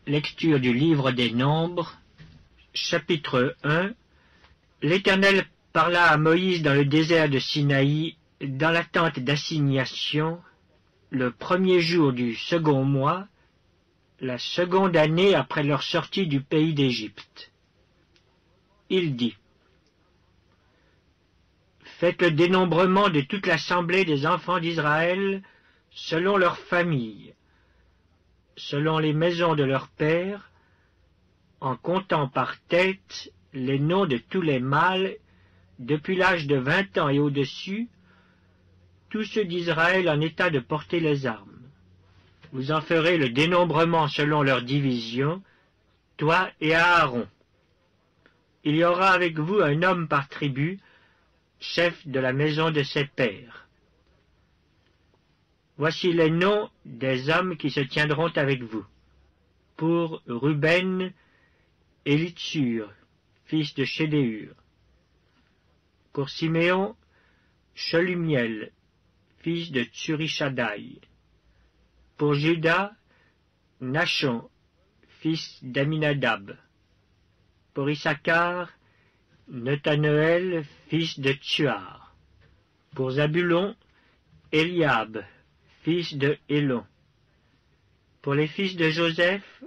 Lecture du livre des Nombres, chapitre 1. L'Éternel parla à Moïse dans le désert de Sinaï, dans la tente d'assignation, le premier jour du second mois, la seconde année après leur sortie du pays d'Égypte. Il dit: Faites le dénombrement de toute l'assemblée des enfants d'Israël selon leurs familles, selon les maisons de leurs pères, en comptant par tête les noms de tous les mâles depuis l'âge de 20 ans et au-dessus, tous ceux d'Israël en état de porter les armes. Vous en ferez le dénombrement selon leur division, toi et Aaron. Il y aura avec vous un homme par tribu, chef de la maison de ses pères. Voici les noms des hommes qui se tiendront avec vous. Pour Ruben, Élitsur, fils de Chédéur. Pour Siméon, Shelumiel, fils de Tsurishaddaï. Pour Juda, Nachon, fils d'Aminadab. Pour Issachar, Netanoël, fils de Tsuar. Pour Zabulon, Eliab, fils de Hélon. Pour les fils de Joseph,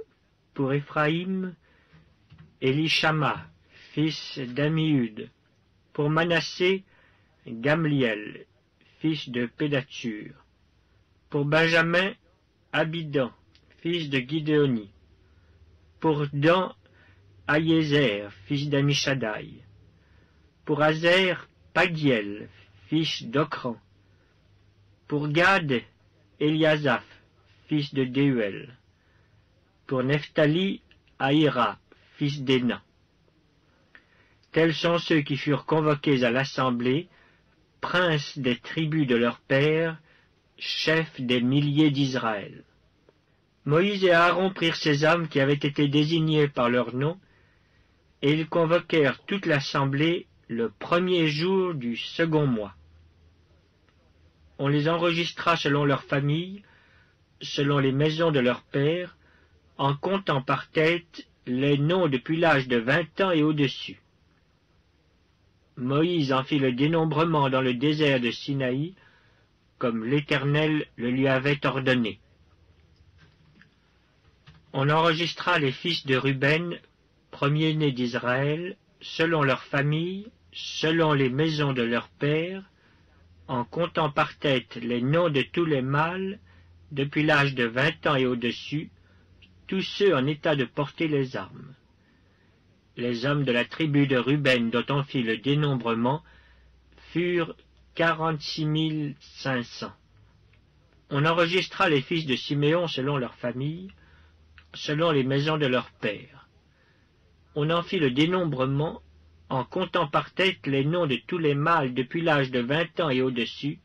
pour Éphraïm, Élishama, fils d'Ammiud. Pour Manassé, Gamliel, fils de Pédatsur. Pour Benjamin, Abidan, fils de Gidéoni. Pour Dan, Aïézer, fils d'Amishadaï. Pour Azer, Pagiel, fils d'Ocran. Pour Gad, Eliasaph, fils de Déuel. Pour Nephtali, Aïra, fils d'Énan. Tels sont ceux qui furent convoqués à l'assemblée, princes des tribus de leurs pères, chefs des milliers d'Israël. Moïse et Aaron prirent ces hommes qui avaient été désignés par leur nom, et ils convoquèrent toute l'assemblée le premier jour du second mois. On les enregistra selon leurs familles, selon les maisons de leurs pères, en comptant par tête les noms depuis l'âge de 20 ans et au-dessus. Moïse en fit le dénombrement dans le désert de Sinaï, comme l'Éternel le lui avait ordonné. On enregistra les fils de Ruben, premiers-nés d'Israël, selon leurs familles, selon les maisons de leurs pères, en comptant par tête les noms de tous les mâles, depuis l'âge de 20 ans et au-dessus, tous ceux en état de porter les armes. Les hommes de la tribu de Ruben dont on fit le dénombrement furent 46 500. On enregistra les fils de Siméon selon leurs familles, selon les maisons de leurs pères. On en fit le dénombrement en comptant par tête les noms de tous les mâles depuis l'âge de 20 ans et au-dessus,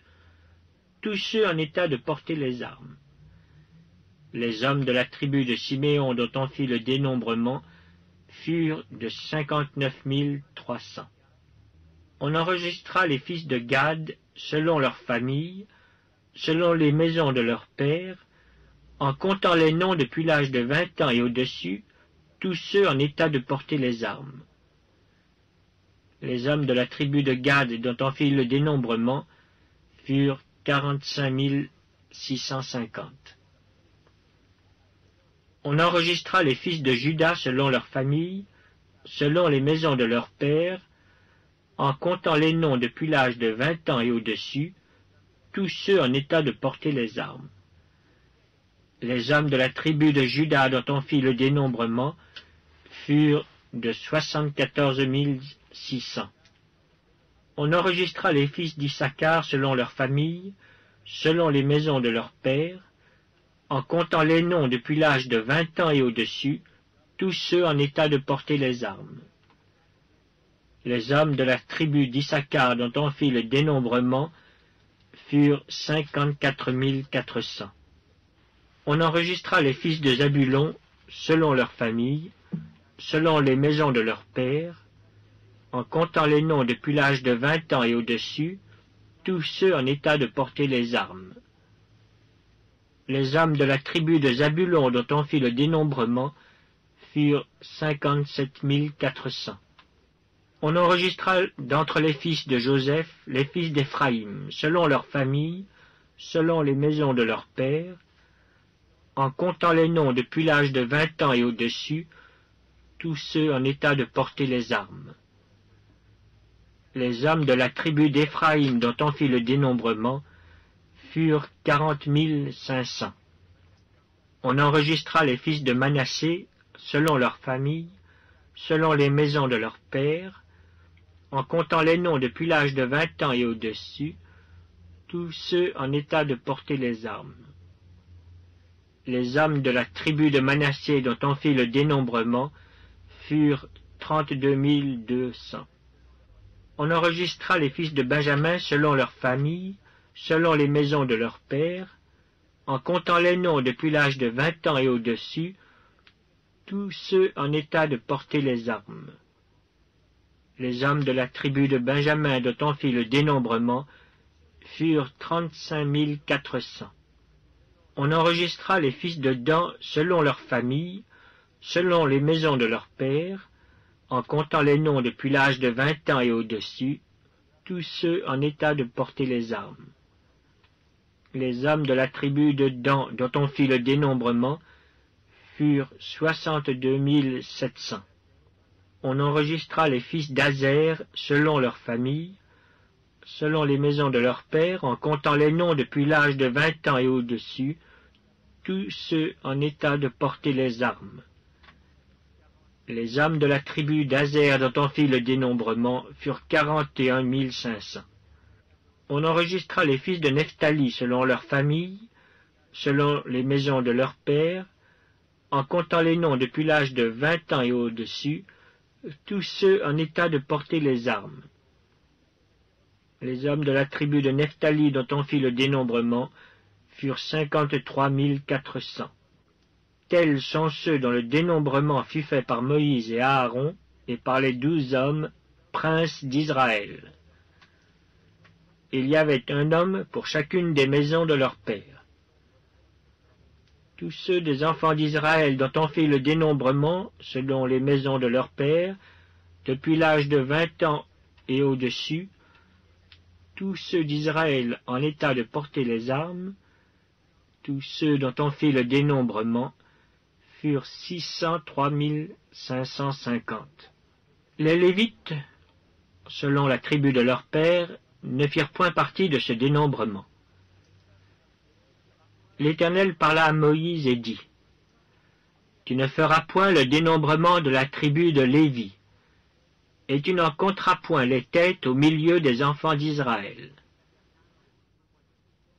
tous ceux en état de porter les armes. Les hommes de la tribu de Siméon dont on fit le dénombrement furent de 59 300. On enregistra les fils de Gad selon leurs familles, selon les maisons de leurs pères, en comptant les noms depuis l'âge de 20 ans et au-dessus, tous ceux en état de porter les armes. Les hommes de la tribu de Gad dont on fit le dénombrement furent 45 650. On enregistra les fils de Juda selon leurs familles, selon les maisons de leurs pères, en comptant les noms depuis l'âge de 20 ans et au-dessus, tous ceux en état de porter les armes. Les hommes de la tribu de Juda dont on fit le dénombrement furent de 74 600. On enregistra les fils d'Issachar selon leurs familles, selon les maisons de leurs pères, en comptant les noms depuis l'âge de 20 ans et au-dessus, tous ceux en état de porter les armes. Les hommes de la tribu d'Issachar dont on fit le dénombrement furent 54 400. On enregistra les fils de Zabulon selon leurs familles, selon les maisons de leurs pères, en comptant les noms depuis l'âge de 20 ans et au-dessus, tous ceux en état de porter les armes. Les hommes de la tribu de Zabulon dont on fit le dénombrement furent 57 400. On enregistra d'entre les fils de Joseph les fils d'Éphraïm, selon leurs familles, selon les maisons de leurs pères, en comptant les noms depuis l'âge de 20 ans et au-dessus, tous ceux en état de porter les armes. Les hommes de la tribu d'Éphraïm dont on fit le dénombrement furent 40 500. On enregistra les fils de Manassé, selon leurs familles, selon les maisons de leurs pères, en comptant les noms depuis l'âge de 20 ans et au-dessus, tous ceux en état de porter les armes. Les hommes de la tribu de Manassé dont on fit le dénombrement furent 32 200. On enregistra les fils de Benjamin selon leurs familles, selon les maisons de leurs pères, en comptant les noms depuis l'âge de 20 ans et au-dessus, tous ceux en état de porter les armes. Les hommes de la tribu de Benjamin dont on fit le dénombrement furent 35 400. On enregistra les fils de Dan selon leurs familles, selon les maisons de leurs pères, en comptant les noms depuis l'âge de 20 ans et au-dessus, tous ceux en état de porter les armes. Les hommes de la tribu de Dan dont on fit le dénombrement furent 62 700. On enregistra les fils d'Azer selon leurs familles, selon les maisons de leurs pères, en comptant les noms depuis l'âge de 20 ans et au-dessus, tous ceux en état de porter les armes. Les hommes de la tribu d'Azer dont on fit le dénombrement furent 41 500. On enregistra les fils de Nephtali selon leurs familles, selon les maisons de leurs pères, en comptant les noms depuis l'âge de 20 ans et au-dessus, tous ceux en état de porter les armes. Les hommes de la tribu de Nephtali dont on fit le dénombrement furent 53 400. Tels sont ceux dont le dénombrement fut fait par Moïse et Aaron et par les 12 hommes, princes d'Israël. Il y avait un homme pour chacune des maisons de leur père. Tous ceux des enfants d'Israël dont on fit le dénombrement, selon les maisons de leur père, depuis l'âge de 20 ans et au-dessus, tous ceux d'Israël en état de porter les armes, tous ceux dont on fit le dénombrement, furent 603 550. Les Lévites, selon la tribu de leur père, ne firent point partie de ce dénombrement. L'Éternel parla à Moïse et dit, « Tu ne feras point le dénombrement de la tribu de Lévi, et tu n'en compteras point les têtes au milieu des enfants d'Israël.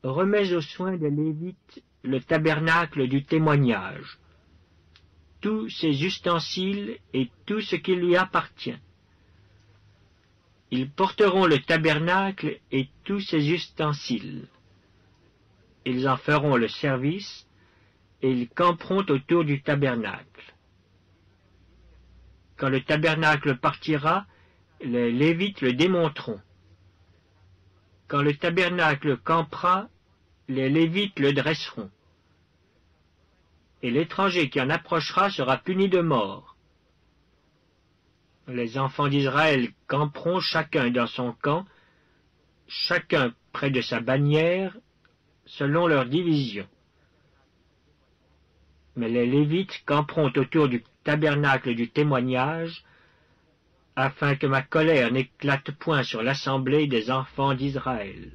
Remets aux soins des Lévites le tabernacle du témoignage, tous ses ustensiles et tout ce qui lui appartient. Ils porteront le tabernacle et tous ses ustensiles. Ils en feront le service, et ils camperont autour du tabernacle. Quand le tabernacle partira, les Lévites le démonteront. Quand le tabernacle campera, les Lévites le dresseront. Et l'étranger qui en approchera sera puni de mort. Les enfants d'Israël camperont chacun dans son camp, chacun près de sa bannière, selon leur division. Mais les Lévites camperont autour du tabernacle du témoignage, afin que ma colère n'éclate point sur l'assemblée des enfants d'Israël.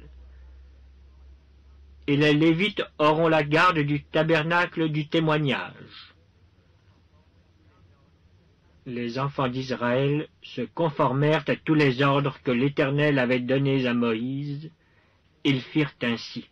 Et les Lévites auront la garde du tabernacle du témoignage. Les enfants d'Israël se conformèrent à tous les ordres que l'Éternel avait donnés à Moïse. Ils firent ainsi.